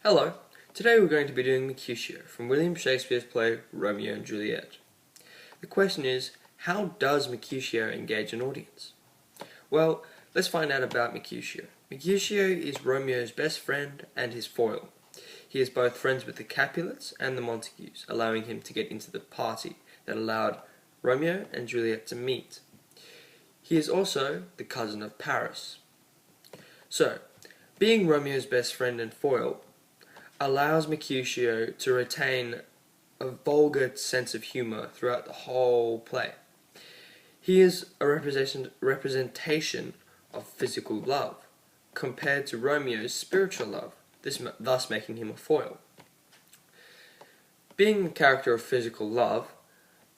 Hello, today we're going to be doing Mercutio from William Shakespeare's play Romeo and Juliet. The question is, how does Mercutio engage an audience? Well, let's find out about Mercutio. Mercutio is Romeo's best friend and his foil. He is both friends with the Capulets and the Montagues, allowing him to get into the party that allowed Romeo and Juliet to meet. He is also the cousin of Paris. So, being Romeo's best friend and foil allows Mercutio to retain a vulgar sense of humour throughout the whole play. He is a representation of physical love, compared to Romeo's spiritual love, thus making him a foil. Being a character of physical love,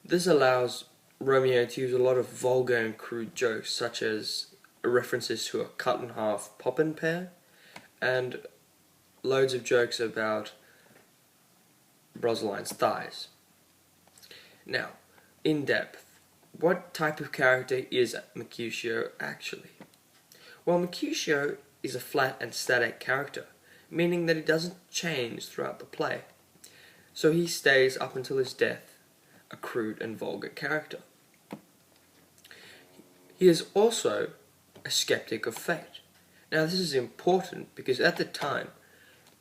this allows Romeo to use a lot of vulgar and crude jokes, such as references to a cut-in-half poppin pear, and loads of jokes about Rosaline's thighs. Now, in depth, what type of character is Mercutio actually? Well, Mercutio is a flat and static character, meaning that he doesn't change throughout the play. So he stays up until his death, a crude and vulgar character. He is also a skeptic of fate. Now this is important because at the time,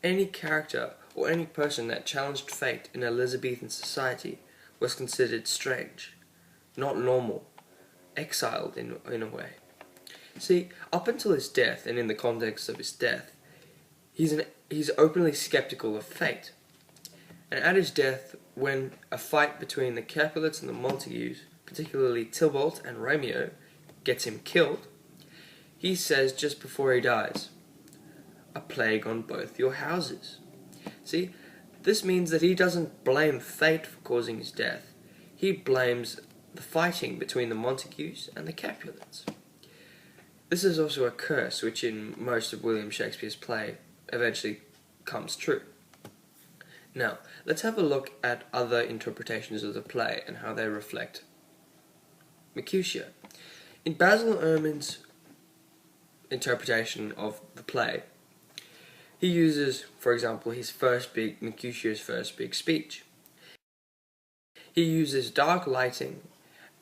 any character or any person that challenged fate in Elizabethan society was considered strange, not normal, exiled in a way. See, up until his death, and in the context of his death, he's openly skeptical of fate. And at his death, when a fight between the Capulets and the Montagues, particularly Tybalt and Romeo, gets him killed, he says just before he dies, "A plague on both your houses." See, this means that he doesn't blame fate for causing his death. He blames the fighting between the Montagues and the Capulets. This is also a curse which in most of William Shakespeare's play eventually comes true. Now, let's have a look at other interpretations of the play and how they reflect Mercutio. In Baz Luhrmann's interpretation of the play, he uses, for example, Mercutio's first big speech. He uses dark lighting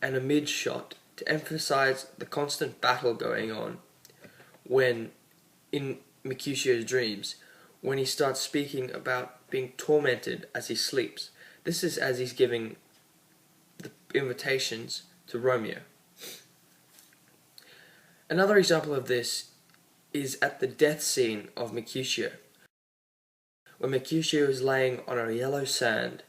and a mid-shot to emphasize the constant battle going on when, in Mercutio's dreams, when he starts speaking about being tormented as he sleeps. This is as he's giving the invitations to Romeo. Another example of this is at the death scene of Mercutio, when Mercutio is laying on a yellow sand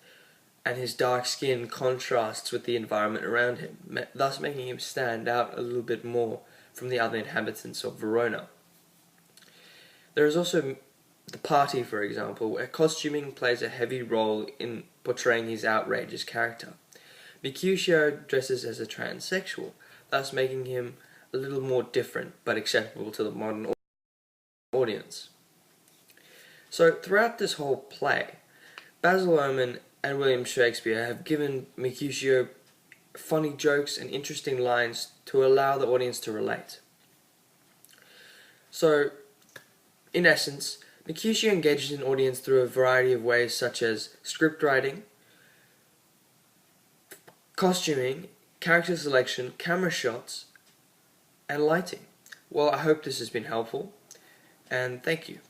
and his dark skin contrasts with the environment around him, thus making him stand out a little bit more from the other inhabitants of Verona. There is also the party, for example, where costuming plays a heavy role in portraying his outrageous character. Mercutio dresses as a transsexual, thus making him a little more different but acceptable to the modern audience. So throughout this whole play, Baz Luhrmann and William Shakespeare have given Mercutio funny jokes and interesting lines to allow the audience to relate. So, in essence, Mercutio engages an audience through a variety of ways such as script writing, costuming, character selection, camera shots, and lighting. Well, I hope this has been helpful, and thank you.